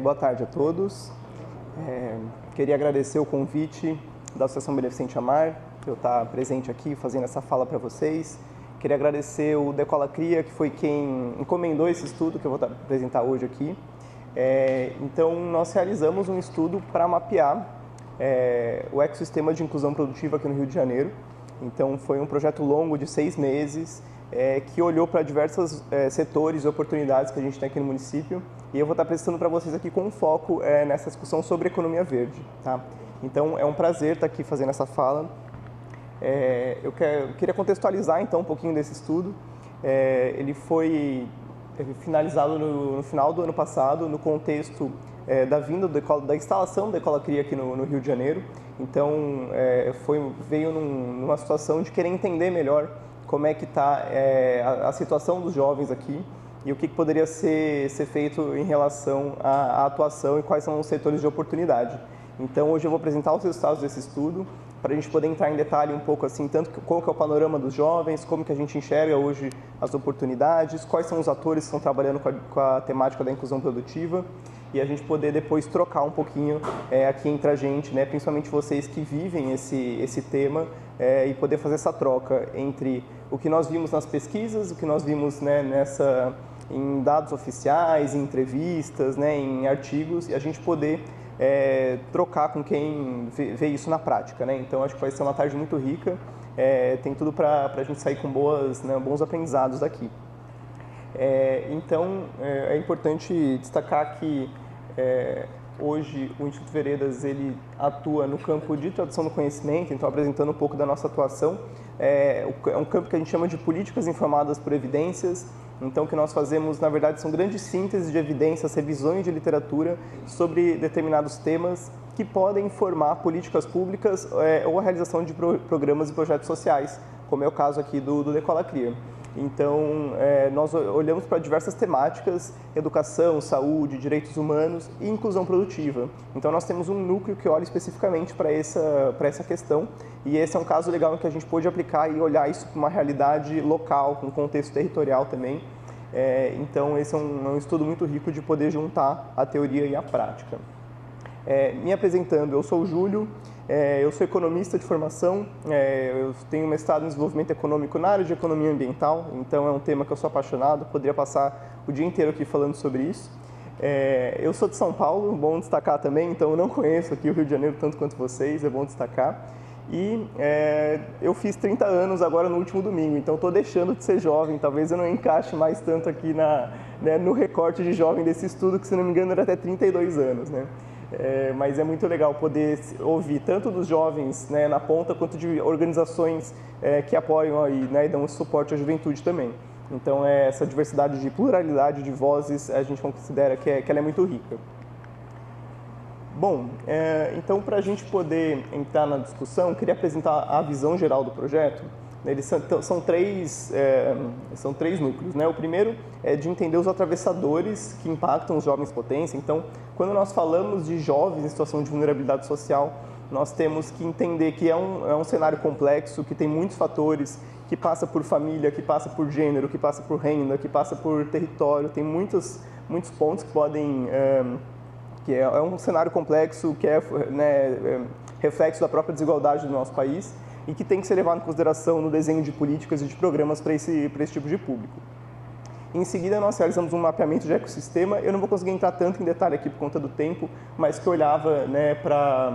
Boa tarde a todos. Queria agradecer o convite da Associação Beneficente Amar, eu estar presente aqui fazendo essa fala para vocês. Queria agradecer o Decola Cria, que foi quem encomendou esse estudo que eu vou apresentar hoje aqui. Então, nós realizamos um estudo para mapear o ecossistema de inclusão produtiva aqui no Rio de Janeiro. Então, foi um projeto longo de 6 meses, que olhou para diversos setores e oportunidades que a gente tem aqui no município. E eu vou estar apresentando para vocês aqui com um foco nessa discussão sobre economia verde. Tá? Então, é um prazer estar aqui fazendo essa fala. Eu queria contextualizar, então, um pouquinho desse estudo. Ele foi finalizado no final do ano passado, no contexto da vinda da instalação do Decola Cria aqui no Rio de Janeiro. Então, veio numa situação de querer entender melhor como é que está a situação dos jovens aqui e o que poderia ser feito em relação à atuação e quais são os setores de oportunidade. Então, hoje eu vou apresentar os resultados desse estudo, para a gente poder entrar em detalhe um pouco assim, tanto qual que é o panorama dos jovens, como que a gente enxerga hoje as oportunidades, quais são os atores que estão trabalhando com a temática da inclusão produtiva, e a gente poder depois trocar um pouquinho aqui entre a gente, né, principalmente vocês que vivem esse tema, e poder fazer essa troca entre o que nós vimos nas pesquisas, o que nós vimos, né, em dados oficiais, em entrevistas, né, em artigos, e a gente poder trocar com quem vê isso na prática, né? Então, acho que vai ser uma tarde muito rica, tem tudo para a gente sair com bons aprendizados daqui. Então, é importante destacar que hoje o Instituto Veredas ele atua no campo de tradução do conhecimento, então apresentando um pouco da nossa atuação. É um campo que a gente chama de políticas informadas por evidências. Então, o que nós fazemos, na verdade, são grandes sínteses de evidências, revisões de literatura sobre determinados temas que podem informar políticas públicas ou a realização de programas e projetos sociais, como é o caso aqui do Decola Cria. Então, nós olhamos para diversas temáticas: educação, saúde, direitos humanos e inclusão produtiva. Então, nós temos um núcleo que olha especificamente para essa questão, e esse é um caso legal em que a gente pôde aplicar e olhar isso para uma realidade local, com contexto territorial também. Então, esse é um estudo muito rico de poder juntar a teoria e a prática. Me apresentando, eu sou o Júlio. Eu sou economista de formação, eu tenho mestrado em desenvolvimento econômico na área de economia ambiental, então é um tema que eu sou apaixonado, poderia passar o dia inteiro aqui falando sobre isso. Eu sou de São Paulo, bom destacar também, então eu não conheço aqui o Rio de Janeiro tanto quanto vocês, é bom destacar. E eu fiz 30 anos agora no último domingo, então estou deixando de ser jovem, talvez eu não encaixe mais tanto aqui no recorte de jovem desse estudo, que se não me engano era até 32 anos, né? Mas é muito legal poder ouvir tanto dos jovens, né, na ponta, quanto de organizações que apoiam aí, né, e dão suporte à juventude também. Então, essa diversidade de pluralidade de vozes, a gente considera que ela é muito rica. Bom, então, para a gente poder entrar na discussão, eu queria apresentar a visão geral do projeto. Eles são três núcleos, né? O primeiro é de entender os atravessadores que impactam os jovens potência. Então, quando nós falamos de jovens em situação de vulnerabilidade social, nós temos que entender que é um cenário complexo, que tem muitos fatores, que passa por família, que passa por gênero, que passa por renda, que passa por território, tem muitos pontos que podem... que é um cenário complexo, que reflexo da própria desigualdade do nosso país, e que tem que ser levado em consideração no desenho de políticas e de programas para esse tipo de público. Em seguida, nós realizamos um mapeamento de ecossistema. Eu não vou conseguir entrar tanto em detalhe aqui por conta do tempo, mas que olhava, né, para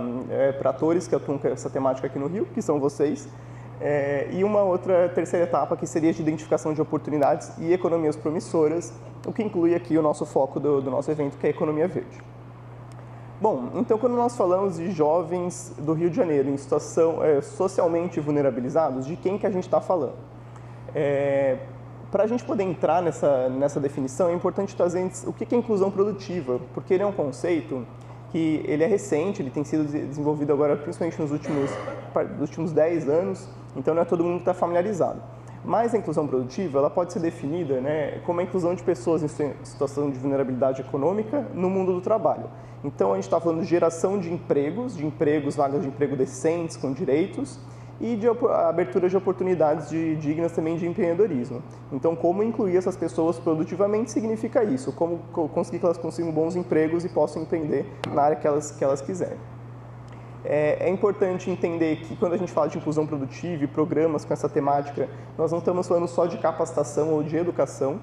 atores que atuam com essa temática aqui no Rio, que são vocês, e uma outra terceira etapa, que seria de identificação de oportunidades e economias promissoras, o que inclui aqui o nosso foco do nosso evento, que é a economia verde. Bom, então quando nós falamos de jovens do Rio de Janeiro em situação socialmente vulnerabilizados, de quem que a gente está falando? Para a gente poder entrar nessa definição, é importante trazer antes o que é inclusão produtiva, porque ele é um conceito que ele é recente, ele tem sido desenvolvido agora principalmente nos últimos 10 anos, então não é todo mundo que está familiarizado. Mas a inclusão produtiva, ela pode ser definida, né, como a inclusão de pessoas em situação de vulnerabilidade econômica no mundo do trabalho. Então, a gente está falando de geração de empregos, vagas de emprego decentes, com direitos, e de abertura de oportunidades dignas também de empreendedorismo. Então, como incluir essas pessoas produtivamente significa isso, como conseguir que elas consigam bons empregos e possam empreender na área que elas quiserem. É importante entender que quando a gente fala de inclusão produtiva e programas com essa temática, nós não estamos falando só de capacitação ou de educação.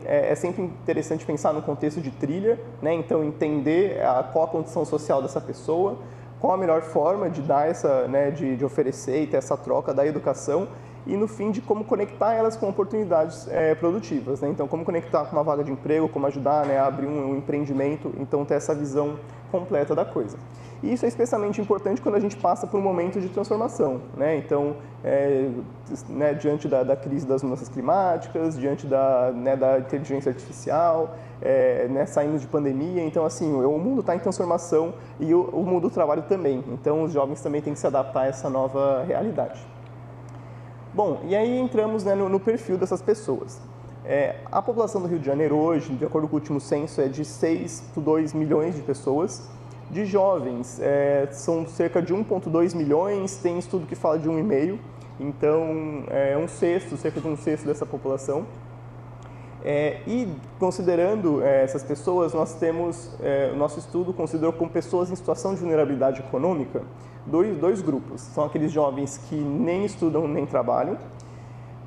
É sempre interessante pensar no contexto de trilha, né? Então entender qual a condição social dessa pessoa, qual a melhor forma de dar essa, né, de oferecer e ter essa troca da educação e no fim de como conectar elas com oportunidades produtivas, né? Então como conectar com uma vaga de emprego, como ajudar, né, a abrir um empreendimento, então ter essa visão completa da coisa. E isso é especialmente importante quando a gente passa por um momento de transformação, né? Então, né, diante da crise das mudanças climáticas, diante da inteligência artificial, né, saímos de pandemia, então assim, o mundo está em transformação e o mundo do trabalho também. Então, os jovens também têm que se adaptar a essa nova realidade. Bom, e aí entramos, né, no perfil dessas pessoas. A população do Rio de Janeiro hoje, de acordo com o último censo, é de 6,2 milhões de pessoas. De jovens, são cerca de 1,2 milhões, tem estudo que fala de 1,5, então cerca de um sexto dessa população. E considerando essas pessoas, nós temos, o nosso estudo considerou como pessoas em situação de vulnerabilidade econômica, dois grupos. São aqueles jovens que nem estudam nem trabalham,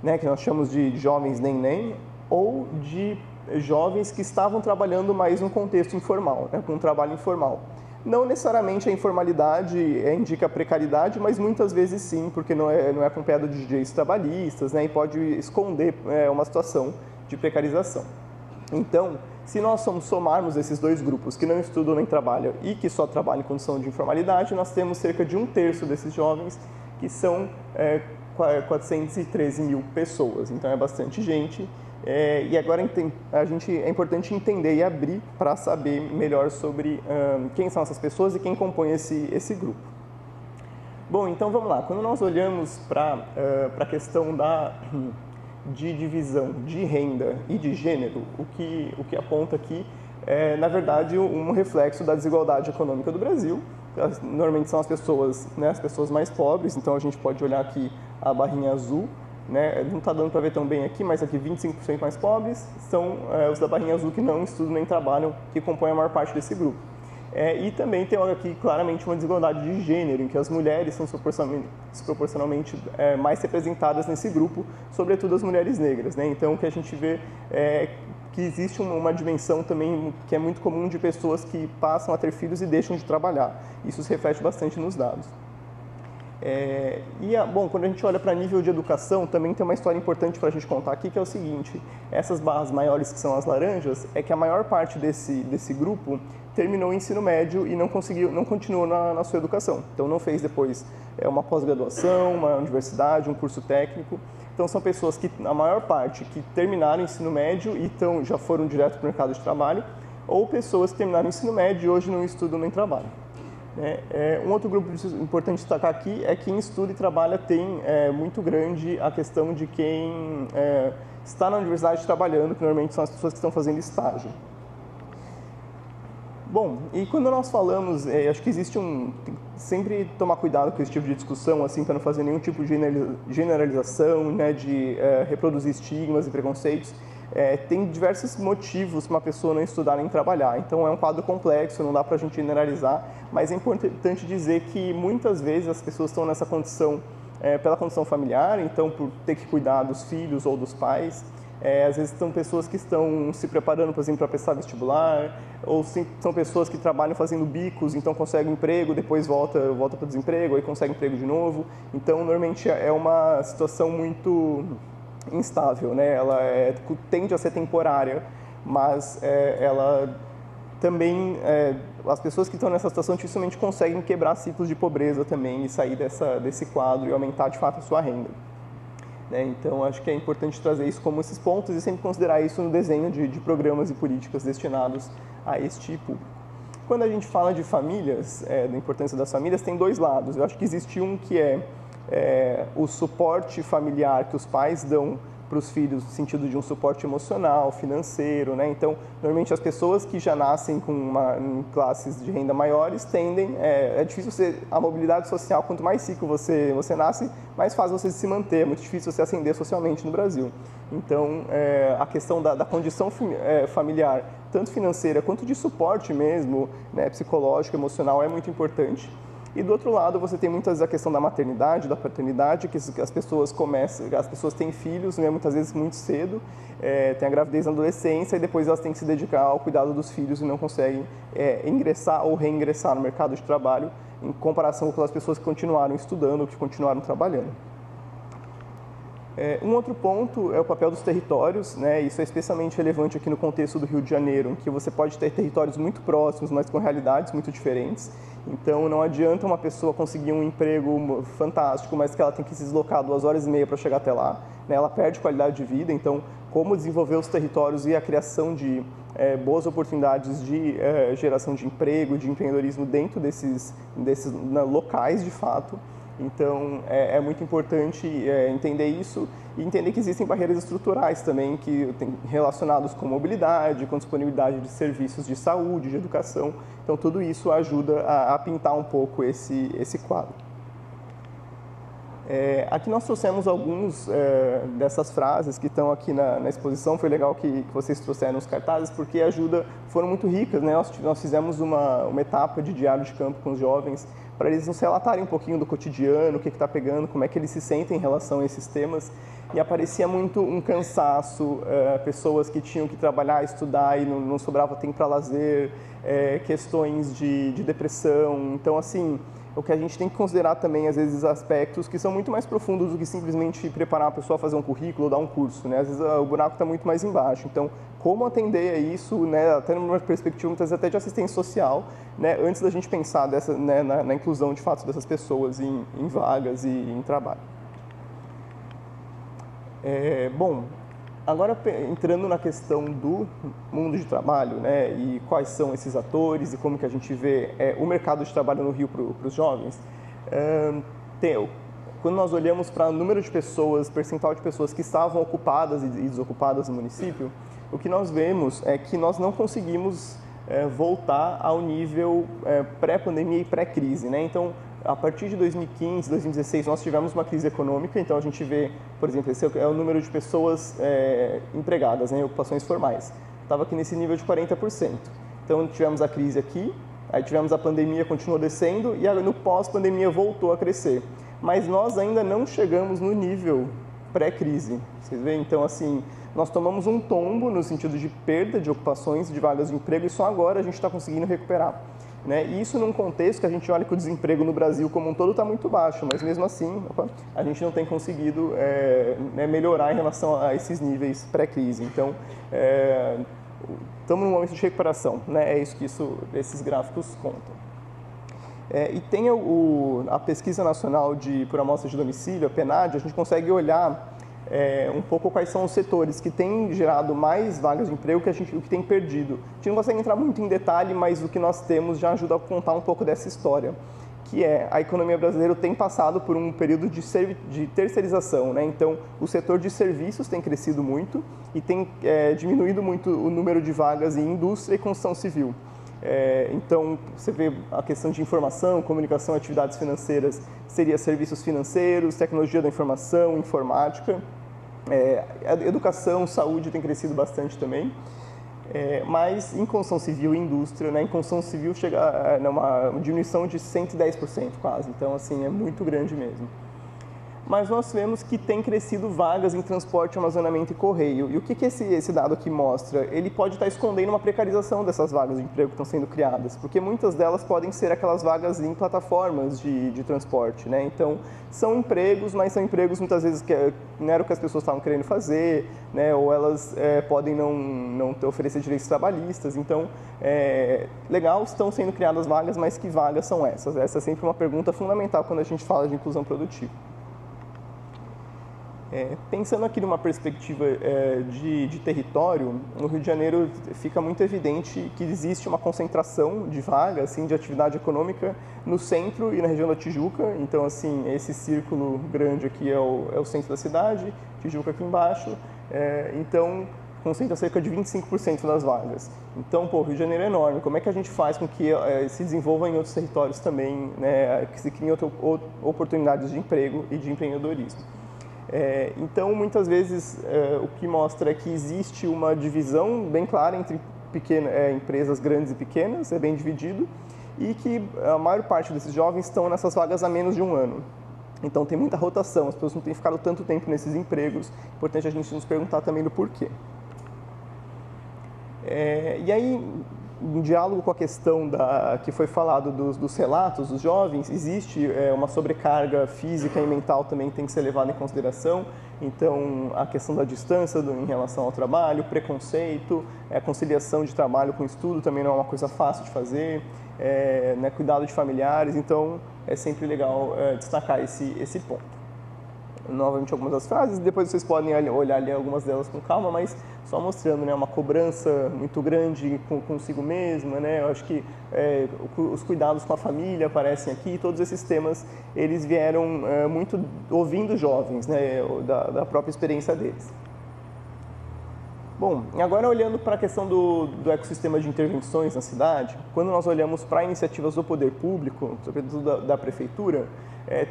né, que nós chamamos de jovens nem, ou de jovens que estavam trabalhando mais num contexto informal, né, com um trabalho informal. Não necessariamente a informalidade indica precariedade, mas muitas vezes sim, porque não é acompanhado de direitos trabalhistas, né, e pode esconder uma situação de precarização. Então, se nós somarmos esses dois grupos que não estudam nem trabalham e que só trabalham em condição de informalidade, nós temos cerca de 1/3 desses jovens que são 413 mil pessoas, então é bastante gente. E agora é importante entender e abrir para saber melhor sobre quem são essas pessoas e quem compõe esse grupo. Bom, então vamos lá. Quando nós olhamos para a questão de divisão de renda e de gênero, o que aponta aqui é, na verdade, um reflexo da desigualdade econômica do Brasil. Normalmente são as pessoas, né, as pessoas mais pobres, então a gente pode olhar aqui a barrinha azul, né, não está dando para ver tão bem aqui, mas aqui 25% mais pobres são os da barrinha azul que não estudam nem trabalham, que compõem a maior parte desse grupo. E também tem aqui claramente uma desigualdade de gênero, em que as mulheres são desproporcionalmente mais representadas nesse grupo, sobretudo as mulheres negras, né? Então o que a gente vê é que existe uma dimensão também que é muito comum de pessoas que passam a ter filhos e deixam de trabalhar. Isso se reflete bastante nos dados. Bom, quando a gente olha para nível de educação, também tem uma história importante para a gente contar aqui, que é o seguinte: essas barras maiores, que são as laranjas, é que a maior parte desse grupo terminou o ensino médio e não continuou na sua educação. Então, não fez depois uma pós-graduação, uma universidade, um curso técnico. Então, são pessoas que, a maior parte, que terminaram o ensino médio e já foram direto para o mercado de trabalho, ou pessoas que terminaram o ensino médio e hoje não estudam nem trabalham. Um outro grupo importante destacar aqui é que quem estuda e trabalha tem muito grande a questão de quem está na universidade trabalhando, que normalmente são as pessoas que estão fazendo estágio. Bom, e quando nós falamos, acho que existe sempre tomar cuidado com esse tipo de discussão, assim, para não fazer nenhum tipo de generalização, né, de reproduzir estigmas e preconceitos. Tem diversos motivos para uma pessoa não estudar nem trabalhar, então é um quadro complexo, não dá para a gente generalizar, mas é importante dizer que muitas vezes as pessoas estão nessa condição pela condição familiar, então por ter que cuidar dos filhos ou dos pais. Às vezes são pessoas que estão se preparando, por exemplo, para prestar vestibular, ou são pessoas que trabalham fazendo bicos, então conseguem um emprego, depois volta para o desemprego, aí consegue emprego de novo. Então, normalmente é uma situação muito instável, né? Ela tende a ser temporária, mas ela também, as pessoas que estão nessa situação dificilmente conseguem quebrar ciclos de pobreza também e sair desse quadro e aumentar de fato a sua renda. Então, acho que é importante trazer isso como esses pontos e sempre considerar isso no desenho de programas e políticas destinados a este público. Quando a gente fala de famílias, da importância das famílias, tem dois lados. Eu acho que existe um que é o suporte familiar que os pais dão para os filhos no sentido de um suporte emocional, financeiro, né? Então, normalmente as pessoas que já nascem em classes de renda maiores tendem, é difícil a mobilidade social, quanto mais rico você nasce, mais fácil você se manter, é muito difícil você ascender socialmente no Brasil. Então, a questão da condição familiar, tanto financeira quanto de suporte mesmo, né, psicológico, emocional, é muito importante. E do outro lado, você tem muitas vezes a questão da maternidade, da paternidade, que as pessoas têm filhos, né, muitas vezes muito cedo, tem a gravidez na adolescência e depois elas têm que se dedicar ao cuidado dos filhos e não conseguem ingressar ou reingressar no mercado de trabalho em comparação com as pessoas que continuaram estudando ou que continuaram trabalhando. Um outro ponto é o papel dos territórios, né? Isso é especialmente relevante aqui no contexto do Rio de Janeiro, em que você pode ter territórios muito próximos, mas com realidades muito diferentes. Então, não adianta uma pessoa conseguir um emprego fantástico, mas que ela tem que se deslocar 2h30 para chegar até lá, né? Ela perde qualidade de vida. Então, como desenvolver os territórios e a criação de boas oportunidades de geração de emprego, de empreendedorismo dentro desses locais, de fato. Então, é muito importante entender isso e entender que existem barreiras estruturais também relacionadas com mobilidade, com disponibilidade de serviços de saúde, de educação. Então, tudo isso ajuda a pintar um pouco esse quadro. Aqui nós trouxemos alguns dessas frases que estão aqui na exposição. Foi legal que vocês trouxeram os cartazes, porque foram muito ricas, né? Nós fizemos uma etapa de diário de campo com os jovens, para eles nos relatarem um pouquinho do cotidiano, o que está pegando, como é que eles se sentem em relação a esses temas. E aparecia muito um cansaço, pessoas que tinham que trabalhar, estudar e não sobrava tempo para lazer, questões de depressão. Então, assim, o que a gente tem que considerar também, às vezes, aspectos que são muito mais profundos do que simplesmente preparar a pessoa a fazer um currículo ou dar um curso, né? Às vezes o buraco está muito mais embaixo. Então, como atender a isso, né, até numa perspectiva, muitas vezes até de assistência social, né, antes da gente pensar na inclusão, de fato, dessas pessoas em vagas e em trabalho. Bom, agora entrando na questão do mundo de trabalho, né, e quais são esses atores e como que a gente vê o mercado de trabalho no Rio para os jovens, quando nós olhamos para o número de pessoas, percentual de pessoas que estavam ocupadas e desocupadas no município, o que nós vemos é que nós não conseguimos voltar ao nível pré-pandemia e pré-crise, né? Então, a partir de 2015, 2016, nós tivemos uma crise econômica, então a gente vê, por exemplo, esse é o número de pessoas empregadas, né, em ocupações formais. Estava aqui nesse nível de 40%. Então, tivemos a crise aqui, aí tivemos a pandemia, continuou descendo, e no pós-pandemia voltou a crescer. Mas nós ainda não chegamos no nível pré-crise, vocês veem? Então, assim, nós tomamos um tombo no sentido de perda de ocupações, de vagas de emprego, e só agora a gente está conseguindo recuperar. Né? E isso num contexto que a gente olha que o desemprego no Brasil como um todo está muito baixo, mas mesmo assim a gente não tem conseguido melhorar em relação a esses níveis pré-crise. Então, estamos num momento de recuperação, né? É isso que esses gráficos contam. E tem a Pesquisa Nacional por Amostra de Domicílio, a PNAD, a gente consegue olhar um pouco quais são os setores que têm gerado mais vagas de emprego o que tem perdido. A gente não consegue entrar muito em detalhe, mas o que nós temos já ajuda a contar um pouco dessa história, que a economia brasileira tem passado por um período de terceirização, né? Então, o setor de serviços tem crescido muito e tem diminuído muito o número de vagas em indústria e construção civil. Então, você vê a questão de informação, comunicação, atividades financeiras, seria serviços financeiros, tecnologia da informação, informática, educação, saúde tem crescido bastante também, mas em construção civil e indústria, né, em construção civil chega a uma diminuição de 110% quase, então assim, é muito grande mesmo. Mas nós vemos que tem crescido vagas em transporte, armazenamento e correio. E o que esse dado aqui mostra? Ele pode estar escondendo uma precarização dessas vagas de emprego que estão sendo criadas, porque muitas delas podem ser aquelas vagas em plataformas de transporte, né? Então, são empregos, mas são empregos muitas vezes que não era o que as pessoas estavam querendo fazer, né? Ou elas podem não oferecer direitos trabalhistas. Então, legal, estão sendo criadas vagas, mas que vagas são essas? Essa é sempre uma pergunta fundamental quando a gente fala de inclusão produtiva. Pensando aqui numa perspectiva de território, no Rio de Janeiro fica muito evidente que existe uma concentração de vagas, assim, de atividade econômica no centro e na região da Tijuca. Então, assim, esse círculo grande aqui é o centro da cidade, Tijuca aqui embaixo, então concentra cerca de 25% das vagas. Então, pô, o Rio de Janeiro é enorme, como é que a gente faz com que se desenvolva em outros territórios também, né, que se criem oportunidades de emprego e de empreendedorismo? Então, muitas vezes, o que mostra é que existe uma divisão bem clara entre empresas grandes e pequenas, é bem dividido, e que a maior parte desses jovens estão nessas vagas há menos de um ano. Então, tem muita rotação, as pessoas não têm ficado tanto tempo nesses empregos, importante a gente nos perguntar também do porquê. E aí, em diálogo com a questão que foi falado dos relatos dos jovens, existe uma sobrecarga física e mental também que tem que ser levada em consideração. Então, a questão da distância em relação ao trabalho, preconceito, a conciliação de trabalho com estudo também não é uma coisa fácil de fazer, né, cuidado de familiares, então é sempre legal destacar esse ponto. Novamente algumas das frases, depois vocês podem olhar ali algumas delas com calma, mas só mostrando, né, uma cobrança muito grande consigo mesma, né? Eu acho que os cuidados com a família aparecem aqui, todos esses temas eles vieram muito ouvindo jovens, né, da própria experiência deles. Bom, agora olhando para a questão do ecossistema de intervenções na cidade, quando nós olhamos para iniciativas do poder público, sobretudo da prefeitura,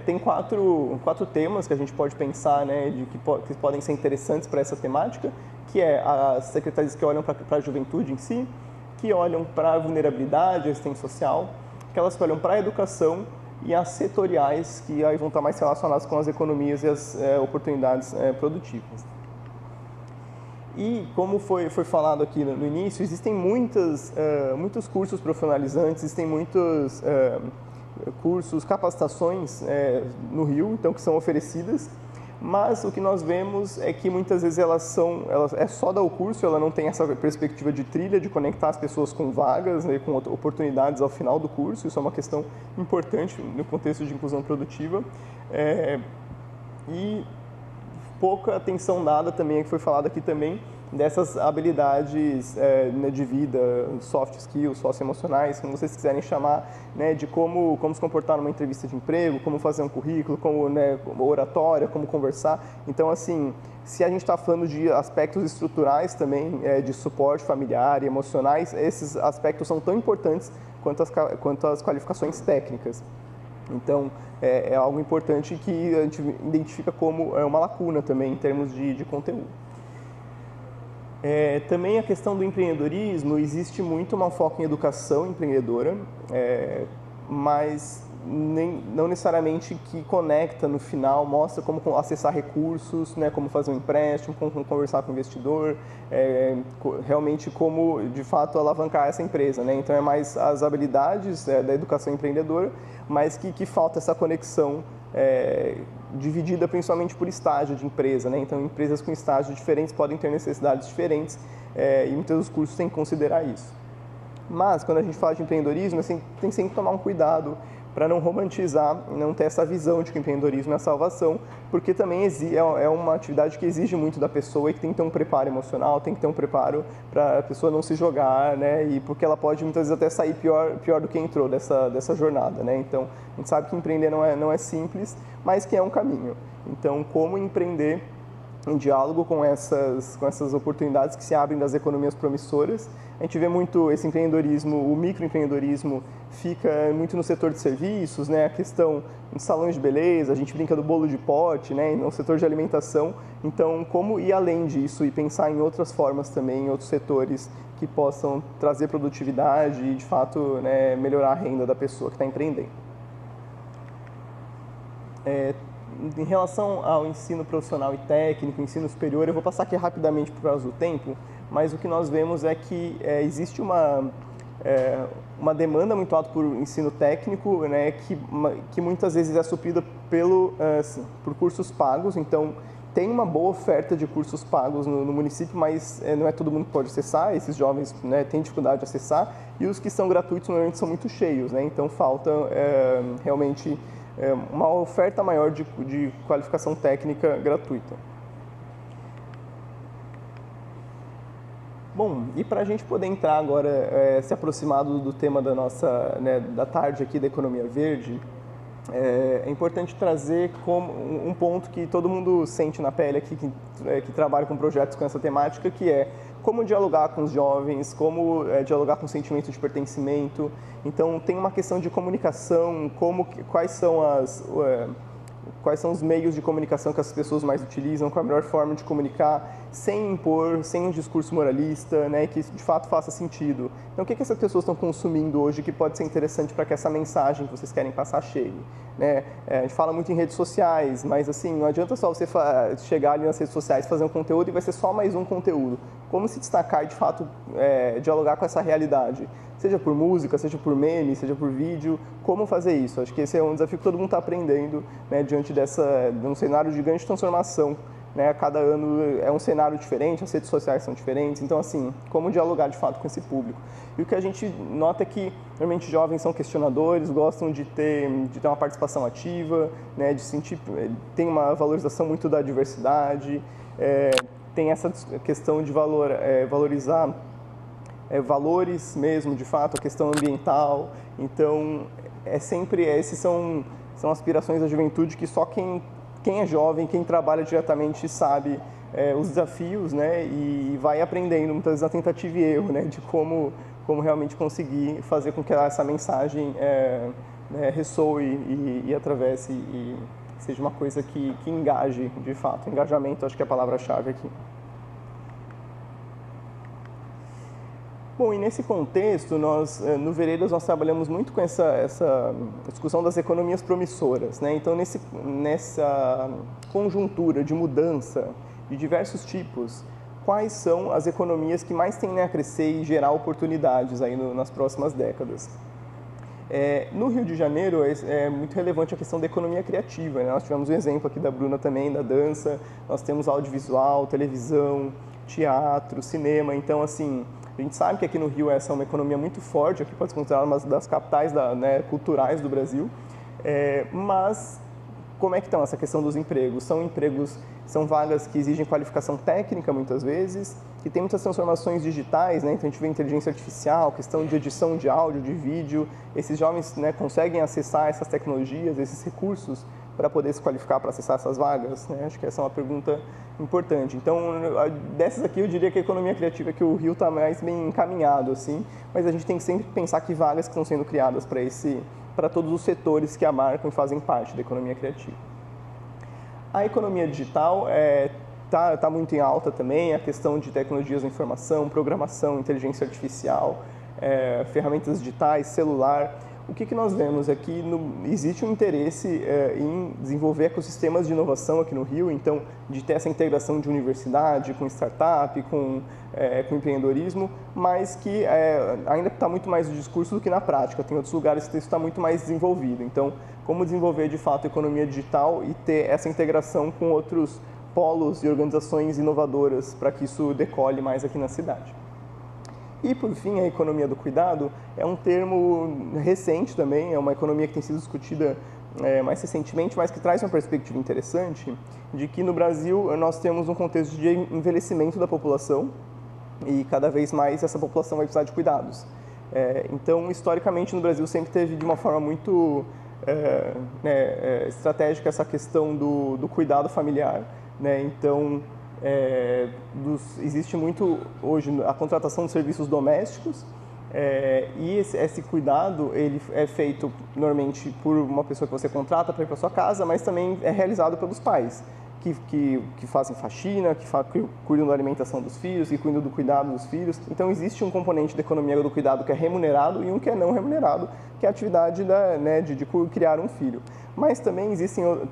tem quatro temas que a gente pode pensar, né, que podem ser interessantes para essa temática, que é as secretarias que olham para a juventude em si, que olham para a vulnerabilidade, a assistência social, aquelas que olham para a educação e as setoriais, que aí vão estar mais relacionadas com as economias e as oportunidades produtivas. E como foi falado aqui no início, existem muitos cursos profissionalizantes, existem muitos cursos, capacitações no Rio, então, que são oferecidas, mas o que nós vemos é que muitas vezes elas é só dar o curso, ela não tem essa perspectiva de trilha, de conectar as pessoas com vagas, né, com oportunidades ao final do curso. Isso é uma questão importante no contexto de inclusão produtiva. E pouca atenção dada também, que foi falado aqui também, dessas habilidades de vida, soft skills, socioemocionais, como vocês quiserem chamar, né, de como se comportar numa entrevista de emprego, como fazer um currículo, como, né, oratória, como conversar. Então, assim, se a gente está falando de aspectos estruturais também, de suporte familiar e emocionais, esses aspectos são tão importantes quanto as qualificações técnicas. Então, é algo importante que a gente identifica como uma lacuna também em termos de conteúdo. Também a questão do empreendedorismo, existe muito um foco em educação empreendedora, mas não necessariamente que conecta no final, mostra como acessar recursos, né, como fazer um empréstimo, como conversar com o investidor, realmente como, de fato, alavancar essa empresa, né? Então, é mais as habilidades da educação empreendedora, mas que falta essa conexão dividida principalmente por estágio de empresa, né? Então, empresas com estágios diferentes podem ter necessidades diferentes e muitos dos cursos têm que considerar isso. Mas, quando a gente fala de empreendedorismo, assim, tem sempre que tomar um cuidado para não romantizar, não ter essa visão de que o empreendedorismo é a salvação, porque também é uma atividade que exige muito da pessoa e que tem que ter um preparo emocional, tem que ter um preparo para a pessoa não se jogar, né? E porque ela pode muitas vezes até sair pior do que entrou dessa jornada, né? Então, a gente sabe que empreender não é simples, mas que é um caminho. Então, como empreender em diálogo com essas oportunidades que se abrem das economias promissoras. A gente vê muito esse empreendedorismo, o microempreendedorismo fica muito no setor de serviços, né? A questão de salões de beleza, a gente brinca do bolo de pote, né? No setor de alimentação. Então, como ir além disso e pensar em outras formas também, em outros setores que possam trazer produtividade e, de fato, né, melhorar a renda da pessoa que está empreendendo. Em relação ao ensino profissional e técnico, ensino superior, eu vou passar aqui rapidamente por causa do tempo, mas o que nós vemos é que existe uma demanda muito alta por ensino técnico, né, que muitas vezes é suprida por cursos pagos. Então, tem uma boa oferta de cursos pagos no município, mas não é todo mundo que pode acessar, esses jovens, né, têm dificuldade de acessar, e os que são gratuitos normalmente são muito cheios, né, então falta realmente uma oferta maior de qualificação técnica gratuita. Bom, e para a gente poder entrar agora, se aproximar do tema da nossa, né, da tarde aqui da economia verde, é importante trazer como um ponto que todo mundo sente na pele aqui, que trabalha com projetos com essa temática, que é como dialogar com os jovens, como dialogar com o sentimento de pertencimento. Então, tem uma questão de comunicação, quais são os meios de comunicação que as pessoas mais utilizam, qual a melhor forma de comunicar, sem impor, sem um discurso moralista, né, que de fato faça sentido. Então, o que essas pessoas estão consumindo hoje que pode ser interessante para que essa mensagem que vocês querem passar chegue? Né? A gente fala muito em redes sociais, mas assim, não adianta só você chegar ali nas redes sociais, fazer um conteúdo e vai ser só mais um conteúdo. Como se destacar e, de fato, dialogar com essa realidade? Seja por música, seja por meme, seja por vídeo, como fazer isso? Acho que esse é um desafio que todo mundo está aprendendo, né, diante de um cenário de grande transformação. Né? Cada ano é um cenário diferente, as redes sociais são diferentes, então assim, como dialogar de fato com esse público? E o que a gente nota é que, normalmente, jovens são questionadores, gostam de ter uma participação ativa, né, tem uma valorização muito da diversidade, tem essa questão de valorizar valores mesmo, de fato, a questão ambiental. Então, esses são aspirações da juventude que só quem é jovem, quem trabalha diretamente sabe os desafios, né, e vai aprendendo muitas vezes a tentativa e erro, né, de como realmente conseguir fazer com que essa mensagem ressoe e atravesse e seja uma coisa que engaje, de fato. Engajamento, acho que é a palavra-chave aqui. Bom, e nesse contexto, no Veredas, nós trabalhamos muito com essa discussão das economias promissoras, né? Então, nessa conjuntura de mudança de diversos tipos, quais são as economias que mais tendem a crescer e gerar oportunidades aí nas próximas décadas? No Rio de Janeiro, é muito relevante a questão da economia criativa, né? Nós tivemos um exemplo aqui da Bruna também, da dança, nós temos audiovisual, televisão, teatro, cinema. Então, assim, a gente sabe que aqui no Rio essa é uma economia muito forte, aqui pode ser considerada uma das capitais culturais do Brasil, mas como é que estão essa questão dos empregos? São vagas que exigem qualificação técnica muitas vezes, que tem muitas transformações digitais, né? Então a gente vê inteligência artificial, questão de edição de áudio, de vídeo, esses jovens, né, conseguem acessar essas tecnologias, esses recursos para poder se qualificar para acessar essas vagas, né? Acho que essa é uma pergunta importante. Então, dessas aqui eu diria que a economia criativa é que o Rio está mais bem encaminhado, assim, mas a gente tem que sempre pensar que vagas que estão sendo criadas para todos os setores que abarcam e fazem parte da economia criativa. A economia digital está muito em alta também, a questão de tecnologias da informação, programação, inteligência artificial, ferramentas digitais, celular. O que nós vemos é que existe um interesse em desenvolver ecossistemas de inovação aqui no Rio, então, de ter essa integração de universidade com startup, com empreendedorismo, mas que ainda está muito mais no discurso do que na prática. Tem outros lugares que isso está muito mais desenvolvido. Então, como desenvolver, de fato, a economia digital e ter essa integração com outros polos e organizações inovadoras para que isso decole mais aqui na cidade. E, por fim, a economia do cuidado é um termo recente também, é uma economia que tem sido discutida mais recentemente, mas que traz uma perspectiva interessante de que no Brasil nós temos um contexto de envelhecimento da população e cada vez mais essa população vai precisar de cuidados. Então, historicamente, no Brasil sempre teve de uma forma muito estratégica essa questão do cuidado familiar, né? Então, existe muito hoje a contratação de serviços domésticos e esse cuidado ele é feito normalmente por uma pessoa que você contrata para ir para sua casa, mas também é realizado pelos pais que fazem faxina, que cuidam da alimentação dos filhos, que cuidam do cuidado dos filhos. Então existe um componente da economia do cuidado que é remunerado e um que é não remunerado, que é a atividade de criar um filho. Mas também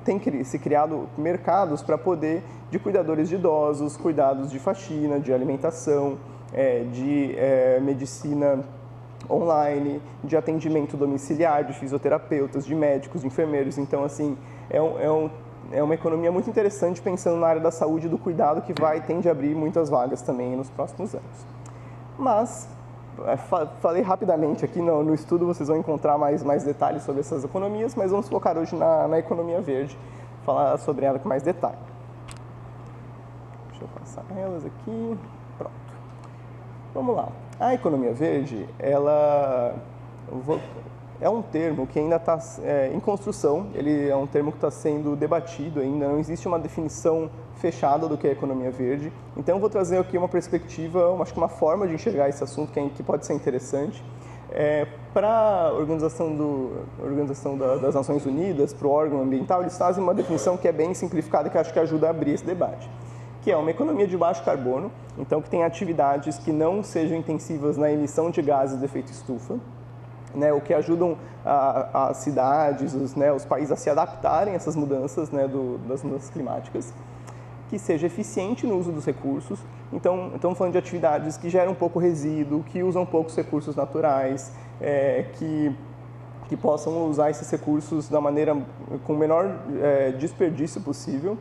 tem se criado mercados para poder de cuidadores de idosos, cuidados de faxina, de alimentação, de medicina online, de atendimento domiciliar, de fisioterapeutas, de médicos, de enfermeiros. Então, assim, é uma economia muito interessante pensando na área da saúde e do cuidado que tende a abrir muitas vagas também nos próximos anos. Mas, falei rapidamente aqui no estudo, vocês vão encontrar mais detalhes sobre essas economias, mas vamos focar hoje na economia verde, falar sobre ela com mais detalhe. Deixa eu passar elas aqui, pronto. Vamos lá. A economia verde, é um termo que ainda está em construção, ele é um termo que está sendo debatido ainda, não existe uma definição fechada do que é economia verde. Então, eu vou trazer aqui uma perspectiva, acho que uma forma de enxergar esse assunto que pode ser interessante. Para a Organização das Nações Unidas, para o órgão ambiental, eles fazem uma definição que é bem simplificada, que acho que ajuda a abrir esse debate, que é uma economia de baixo carbono, então que tem atividades que não sejam intensivas na emissão de gases de efeito estufa, né, o que ajudam as cidades, os países a se adaptarem a essas mudanças, das mudanças climáticas, que seja eficiente no uso dos recursos. Então, estamos falando de atividades que geram pouco resíduo, que usam poucos recursos naturais, que possam usar esses recursos da maneira com o menor desperdício possível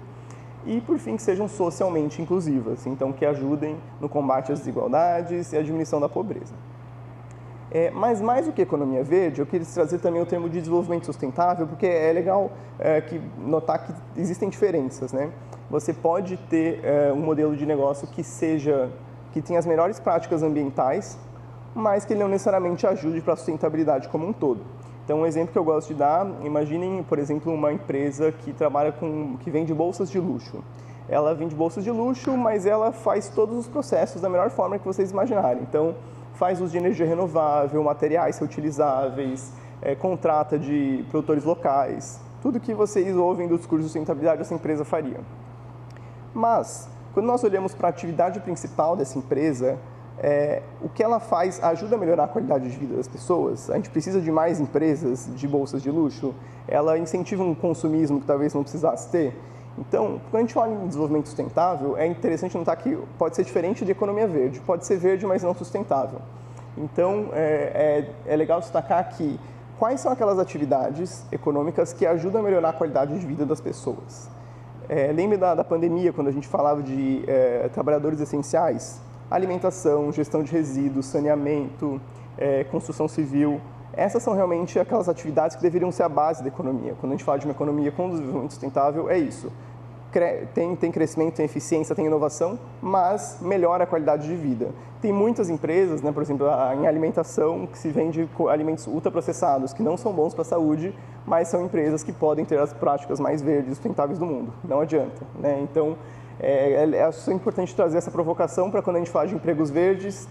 e, por fim, que sejam socialmente inclusivas, então que ajudem no combate às desigualdades e à diminuição da pobreza. Mas mais do que economia verde, eu queria trazer também o termo de desenvolvimento sustentável, porque é legal notar que existem diferenças, né? Você pode ter um modelo de negócio que tenha as melhores práticas ambientais, mas que ele não necessariamente ajude para a sustentabilidade como um todo. Então, um exemplo que eu gosto de dar, imaginem, por exemplo, uma empresa que vende bolsas de luxo. Ela vende bolsas de luxo, mas ela faz todos os processos da melhor forma que vocês imaginarem. Então, faz uso de energia renovável, materiais reutilizáveis, contrata de produtores locais, tudo que vocês ouvem do discurso de sustentabilidade essa empresa faria. Mas, quando nós olhamos para a atividade principal dessa empresa, o que ela faz ajuda a melhorar a qualidade de vida das pessoas? A gente precisa de mais empresas de bolsas de luxo? Ela incentiva um consumismo que talvez não precisasse ter? Então, quando a gente fala em desenvolvimento sustentável, é interessante notar que pode ser diferente de economia verde, pode ser verde, mas não sustentável. Então, é legal destacar que quais são aquelas atividades econômicas que ajudam a melhorar a qualidade de vida das pessoas. Lembra da pandemia, quando a gente falava de trabalhadores essenciais? Alimentação, gestão de resíduos, saneamento, construção civil. Essas são realmente aquelas atividades que deveriam ser a base da economia. Quando a gente fala de uma economia com desenvolvimento sustentável, é isso. Tem crescimento, tem eficiência, tem inovação, mas melhora a qualidade de vida. Tem muitas empresas, por exemplo, em alimentação, que se vende alimentos ultraprocessados, que não são bons para a saúde, mas são empresas que podem ter as práticas mais verdes e sustentáveis do mundo. Não adianta, né? Então, acho importante trazer essa provocação para quando a gente fala de empregos verdes,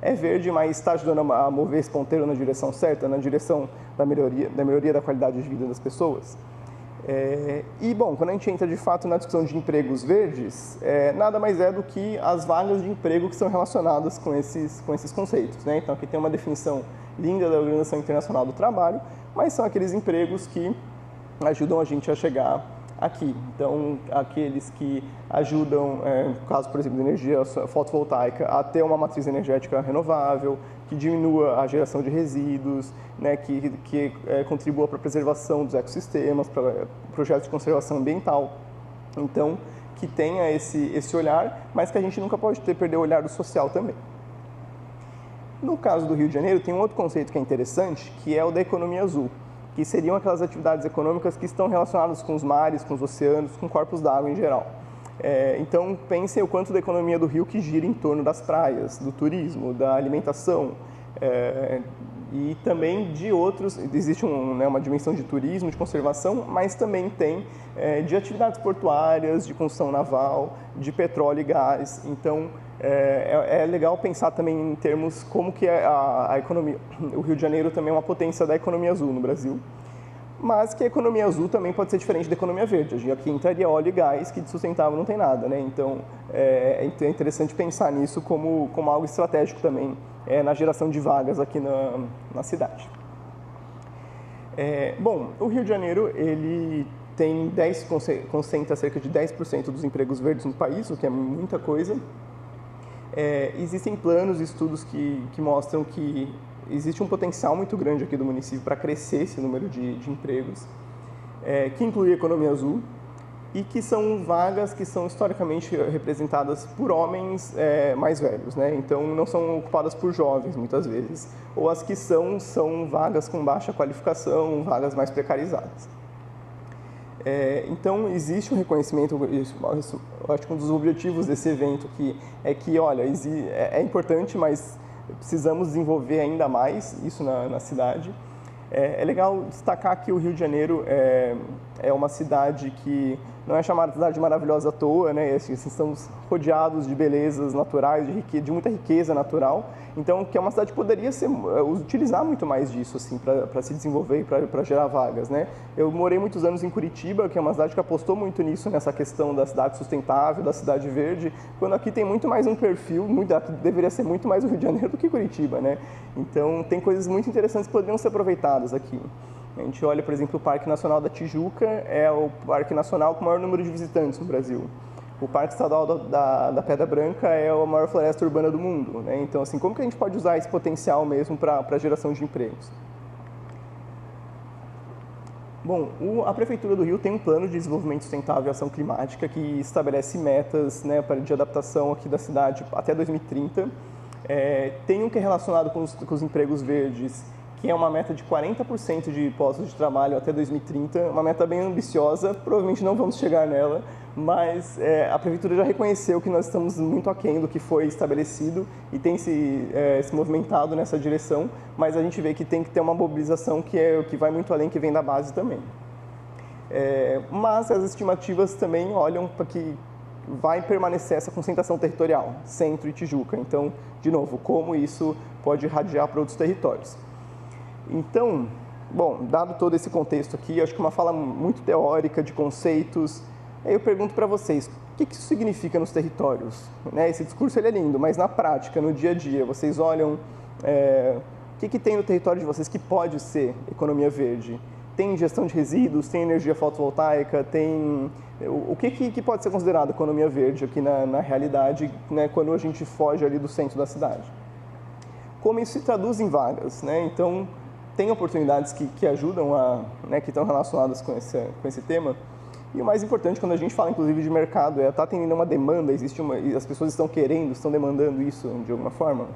é verde, mas está ajudando a mover esse ponteiro na direção certa, na direção da melhoria da qualidade de vida das pessoas. Bom, quando a gente entra de fato na discussão de empregos verdes, nada mais é do que as vagas de emprego que são relacionadas com esses conceitos, né? Então, aqui tem uma definição linda da Organização Internacional do Trabalho, mas são aqueles empregos que ajudam a gente a chegar aqui. Então, aqueles que ajudam, no caso, por exemplo, de energia fotovoltaica, a ter uma matriz energética renovável, que diminua a geração de resíduos, né, que contribua para a preservação dos ecossistemas, para projetos de conservação ambiental. Então, que tenha esse olhar, mas que a gente nunca pode perder o olhar do social também. No caso do Rio de Janeiro, tem um outro conceito que é interessante, que é o da economia azul, que seriam aquelas atividades econômicas que estão relacionadas com os mares, com os oceanos, com corpos d'água em geral. Então, pensem o quanto da economia do Rio que gira em torno das praias, do turismo, da alimentação e também de outros. Existe uma dimensão de turismo, de conservação, mas também tem de atividades portuárias, de construção naval, de petróleo e gás. Então, é legal pensar também em termos como que é a economia. O Rio de Janeiro também é uma potência da economia azul no Brasil, mas que a economia azul também pode ser diferente da economia verde. Aqui entraria óleo e gás, que de sustentável não tem nada, né? Então, é interessante pensar nisso como algo estratégico também na geração de vagas aqui na cidade. Bom, o Rio de Janeiro, ele concentra cerca de 10% dos empregos verdes no país, o que é muita coisa. Existem planos e estudos que mostram que existe um potencial muito grande aqui do município para crescer esse número de empregos, que inclui a economia azul e que são vagas que são historicamente representadas por homens mais velhos, né? Então não são ocupadas por jovens muitas vezes, ou as que são vagas com baixa qualificação, vagas mais precarizadas. Então, existe um reconhecimento, eu acho que um dos objetivos desse evento olha, é importante, mas precisamos desenvolver ainda mais isso na cidade. É legal destacar que o Rio de Janeiro é uma cidade que não é chamada cidade maravilhosa à toa, né? Estamos rodeados de belezas naturais, de muita riqueza natural. Então, que é uma cidade que poderia utilizar muito mais disso, assim, para se desenvolver e para gerar vagas, né? Eu morei muitos anos em Curitiba, que é uma cidade que apostou muito nisso, nessa questão da cidade sustentável, da cidade verde, quando aqui tem muito mais um perfil, deveria ser muito mais o Rio de Janeiro do que Curitiba, né? Então, tem coisas muito interessantes que poderiam ser aproveitadas aqui. A gente olha, por exemplo, o Parque Nacional da Tijuca, é o parque nacional com o maior número de visitantes no Brasil. O Parque Estadual da Pedra Branca é a maior floresta urbana do mundo, né? Então, assim, como que a gente pode usar esse potencial mesmo para a geração de empregos? Bom, a Prefeitura do Rio tem um plano de desenvolvimento sustentável e ação climática que estabelece metas, né, de adaptação aqui da cidade até 2030. Tem um que é relacionado com os empregos verdes, que é uma meta de 40% de postos de trabalho até 2030, uma meta bem ambiciosa, provavelmente não vamos chegar nela, mas a Prefeitura já reconheceu que nós estamos muito aquém do que foi estabelecido e tem se movimentado nessa direção, mas a gente vê que tem que ter uma mobilização que vai muito além, que vem da base também. Mas as estimativas também olham para que vai permanecer essa concentração territorial, Centro e Tijuca. Então, de novo, como isso pode irradiar para outros territórios. Então, bom, dado todo esse contexto aqui, acho que uma fala muito teórica de conceitos, aí eu pergunto para vocês, o que isso significa nos territórios? Né? Esse discurso ele é lindo, mas na prática, no dia a dia, vocês olham o que tem no território de vocês que pode ser economia verde? Tem gestão de resíduos, tem energia fotovoltaica, tem... O que pode ser considerado economia verde aqui na realidade, né, quando a gente foge ali do centro da cidade? Como isso se traduz em vagas, né? Então, tem oportunidades que ajudam né, que estão relacionadas com esse tema. E o mais importante, quando a gente fala, inclusive, de mercado, está tendo uma demanda, e as pessoas estão demandando isso de alguma forma.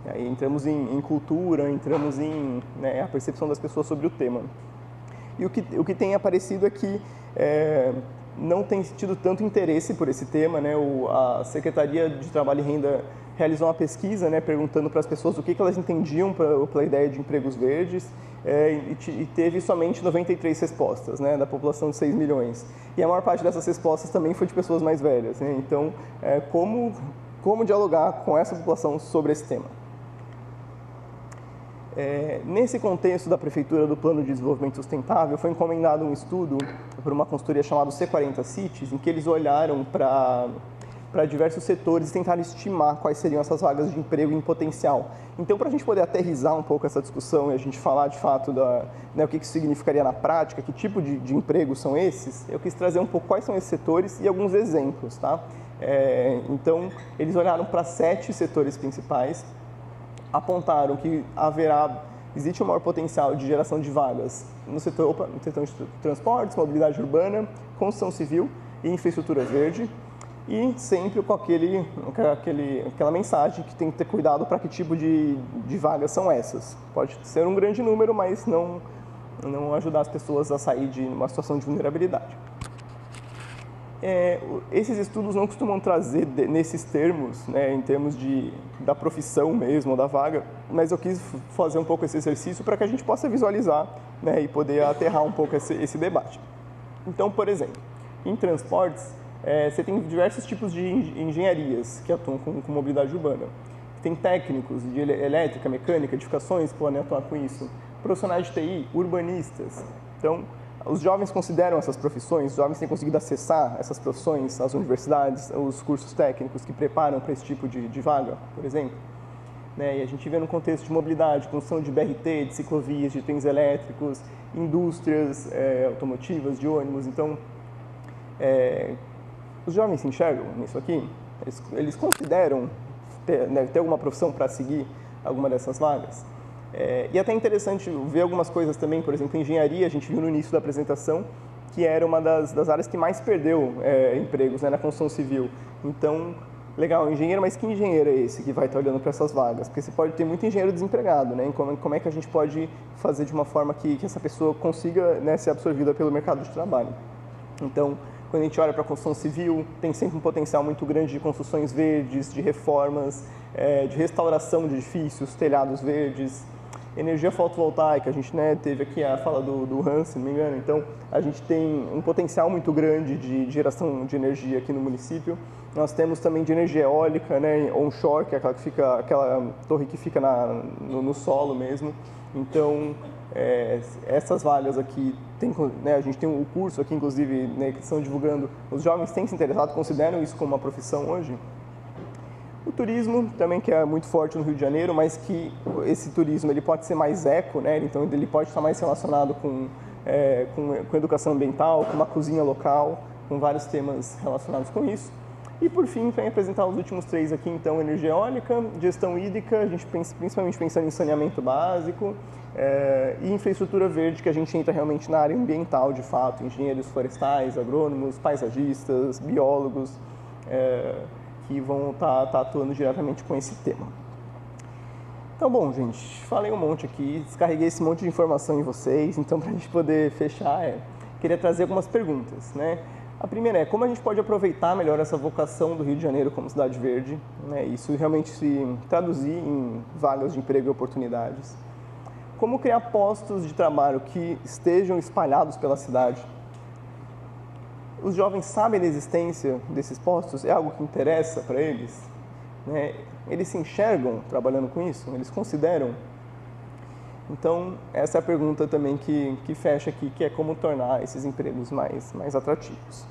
E aí entramos em cultura, entramos em a percepção das pessoas sobre o tema. E o que tem aparecido é que não tem tido tanto interesse por esse tema, né? A Secretaria de Trabalho e Renda realizou uma pesquisa, né, perguntando para as pessoas o que elas entendiam pela ideia de empregos verdes e teve somente 93 respostas, né, da população de 6 milhões. E a maior parte dessas respostas também foi de pessoas mais velhas, né? Então, como dialogar com essa população sobre esse tema? Nesse contexto da Prefeitura do Plano de Desenvolvimento Sustentável, foi encomendado um estudo por uma consultoria chamada C40 Cities, em que eles olharam para diversos setores e tentaram estimar quais seriam essas vagas de emprego em potencial. Então, para a gente poder aterrizar um pouco essa discussão e a gente falar de fato o que isso significaria na prática, que tipo de empregos são esses, eu quis trazer um pouco quais são esses setores e alguns exemplos, tá? Então, eles olharam para 7 setores principais, apontaram que existe um maior potencial de geração de vagas no setor de transportes, mobilidade urbana, construção civil e infraestrutura verde, e sempre com aquela mensagem que tem que ter cuidado para que tipo de vagas são essas. Pode ser um grande número, mas não ajudar as pessoas a sair de uma situação de vulnerabilidade. Esses estudos não costumam trazer nesses termos, né, em termos da profissão mesmo, da vaga, mas eu quis fazer um pouco esse exercício para que a gente possa visualizar, né, e poder aterrar um pouco esse debate. Então, por exemplo, em transportes, você tem diversos tipos de engenharias que atuam com mobilidade urbana. Tem técnicos de elétrica, mecânica, edificações que podem atuar com isso, profissionais de TI, urbanistas. Então, os jovens consideram essas profissões, os jovens têm conseguido acessar essas profissões, as universidades, os cursos técnicos que preparam para esse tipo de vaga, por exemplo. E a gente vê no contexto de mobilidade, construção de BRT, de ciclovias, de trens elétricos, indústrias automotivas, de ônibus. Então, os jovens se enxergam nisso aqui? Eles consideram ter alguma profissão para seguir alguma dessas vagas? E até interessante ver algumas coisas também, por exemplo, engenharia, a gente viu no início da apresentação, que era uma das áreas que mais perdeu empregos, né, na construção civil. Então, legal, engenheiro, mas que engenheiro é esse que vai estar olhando para essas vagas? Porque você pode ter muito engenheiro desempregado, né? Como é que a gente pode fazer de uma forma que essa pessoa consiga, né, ser absorvida pelo mercado de trabalho? Então, quando a gente olha para a construção civil, tem sempre um potencial muito grande de construções verdes, de reformas, de restauração de edifícios, telhados verdes. Energia fotovoltaica, a gente, né, teve aqui a fala do Hans, se não me engano, então a gente tem um potencial muito grande de geração de energia aqui no município. Nós temos também de energia eólica, né, onshore, que é aquela torre que fica no solo mesmo. Então, essas vagas aqui, né, a gente tem um curso aqui, inclusive, né, que estão divulgando, os jovens têm se interessado, consideram isso como uma profissão hoje. O turismo também, que é muito forte no Rio de Janeiro, mas que esse turismo ele pode ser mais eco, né? Então ele pode estar mais relacionado com educação ambiental, com uma cozinha local, com vários temas relacionados com isso. E por fim, vem apresentar os últimos 3 aqui, então, energia eólica, gestão hídrica, a gente principalmente pensando em saneamento básico e infraestrutura verde, que a gente entra realmente na área ambiental, de fato, engenheiros florestais, agrônomos, paisagistas, biólogos, que vão estar atuando diretamente com esse tema. Então, bom, gente, falei um monte aqui, descarreguei esse monte de informação em vocês, então, para a gente poder fechar, queria trazer algumas perguntas, né? A primeira é, como a gente pode aproveitar melhor essa vocação do Rio de Janeiro como cidade verde, né? Isso realmente se traduzir em vagas de emprego e oportunidades. Como criar postos de trabalho que estejam espalhados pela cidade. Os jovens sabem da existência desses postos? É algo que interessa para eles? Né? Eles se enxergam trabalhando com isso? Eles consideram? Então, essa é a pergunta também que fecha aqui, que é como tornar esses empregos mais atrativos.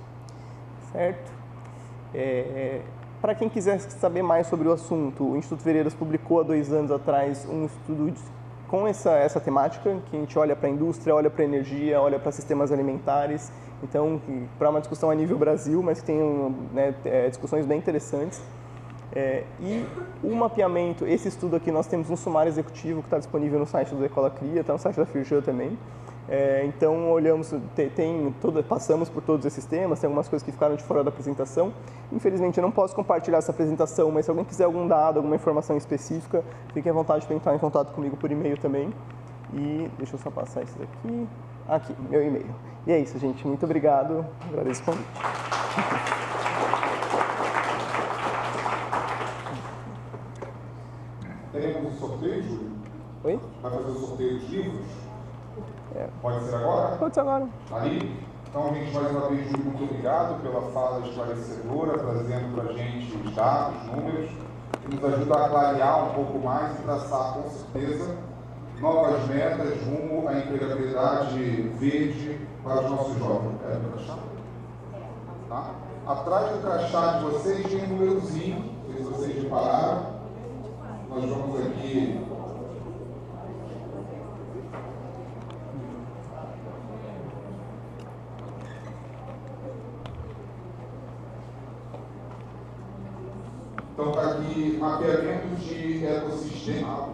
Certo? Para quem quiser saber mais sobre o assunto, o Instituto Vereiras publicou há 2 anos atrás um estudo com essa temática, que a gente olha para a indústria, olha para a energia, olha para sistemas alimentares. Então, para uma discussão a nível Brasil, mas que tem, né, discussões bem interessantes. E o mapeamento, esse estudo aqui, nós temos um sumário executivo que está disponível no site do Decola Cria, está no site da Firjan também. Então, olhamos, passamos por todos esses temas, tem algumas coisas que ficaram de fora da apresentação. Infelizmente, eu não posso compartilhar essa apresentação, mas se alguém quiser algum dado, alguma informação específica, fiquem à vontade de entrar em contato comigo por e-mail também. E deixa eu só passar isso daqui. Aqui, meu e-mail. E é isso, gente. Muito obrigado. Agradeço o convite. Teremos um sorteio, Júlio? Oi? Vai fazer o sorteio dos livros? Pode ser agora? Pode ser agora. Ali? Então, gente, mais uma vez, Júlio, muito obrigado pela fala esclarecedora, trazendo para a gente os dados, números, que nos ajuda a clarear um pouco mais e traçar, com certeza, novas metas rumo à empregabilidade verde para os nossos jovens. Tá? Atrás do crachá de vocês tem um númerozinho, não sei se vocês repararam. Nós vamos aqui então está aqui mapeamento de ecossistema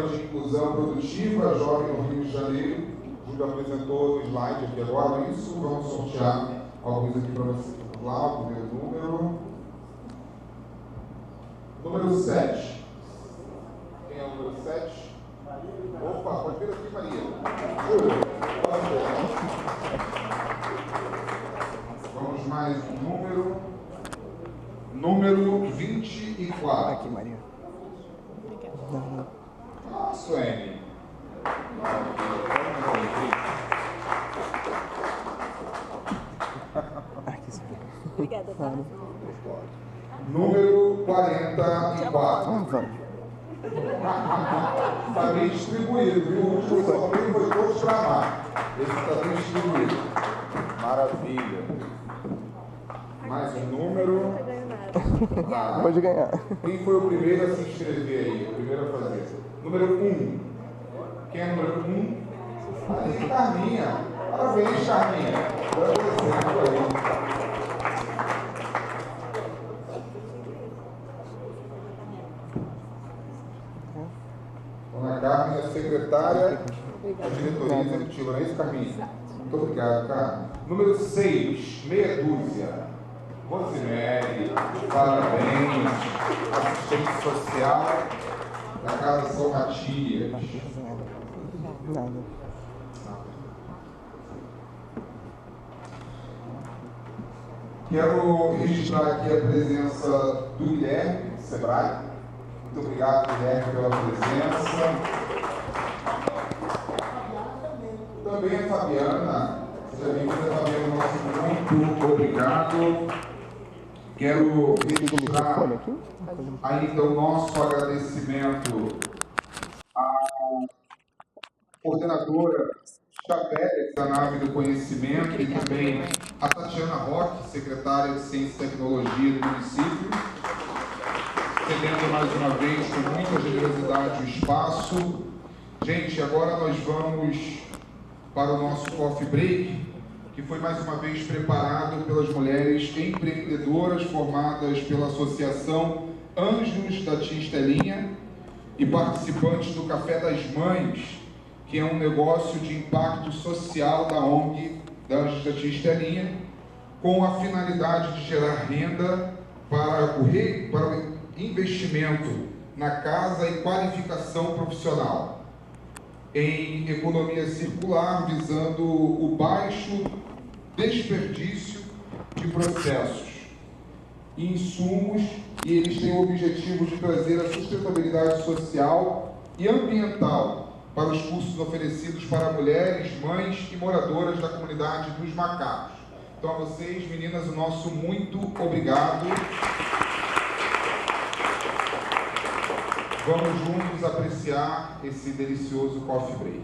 de inclusão produtiva jovem no Rio de Janeiro. O Júlio apresentou no slide aqui agora isso, vamos sortear alguns aqui para você. Vamos lá, o primeiro número. Número 7. Quem é o número 7? Opa, pode vir aqui, Maria. Júlio, pode vir. Vamos mais um número. Número 24. Aqui, Maria. Obrigada. Ah, Suene. Aqui, sim. Obrigada, tá? Número 44. Vamos. Está bem distribuído, viu? O último sorteio foi todos para lá. Esse está bem distribuído. Maravilha. Mais um número. Pode ganhar. Quem foi o primeiro a se inscrever aí? O primeiro a fazer? Número 1. Quem é o número 1? Aí, Carminha. Parabéns, Carminha. Agradecendo aí. Dona Carmen é secretária da diretoria executiva, não é isso, Carminha? Muito obrigado, Carmen. Número 6, meia dúzia. Rosemary, parabéns, assistente social da Casa São Matias. Nada. Quero registrar aqui a presença do Guilherme, Sebrae, Muito obrigado, Guilherme, pela presença. Também a Fabiana. Seja bem-vinda, Fabiana, nosso muito obrigado. Quero registrar ainda o nosso agradecimento à coordenadora Chaveres da Nave do Conhecimento e também a Tatiana Roque, secretária de Ciência e Tecnologia do município, cedendo mais uma vez com muita generosidade o espaço. Gente, agora nós vamos para o nosso coffee break, que foi mais uma vez preparado pelas mulheres empreendedoras formadas pela Associação Anjos da Tia Estelinha e participantes do Café das Mães, que é um negócio de impacto social da ONG da Anjos da Tia Estelinha, com a finalidade de gerar renda para o investimento na casa e qualificação profissional, em economia circular, visando o baixo desperdício de processos e insumos, e eles têm o objetivo de trazer a sustentabilidade social e ambiental para os cursos oferecidos para mulheres, mães e moradoras da comunidade dos macacos. Então, a vocês, meninas, o nosso muito obrigado. Vamos juntos apreciar esse delicioso coffee break.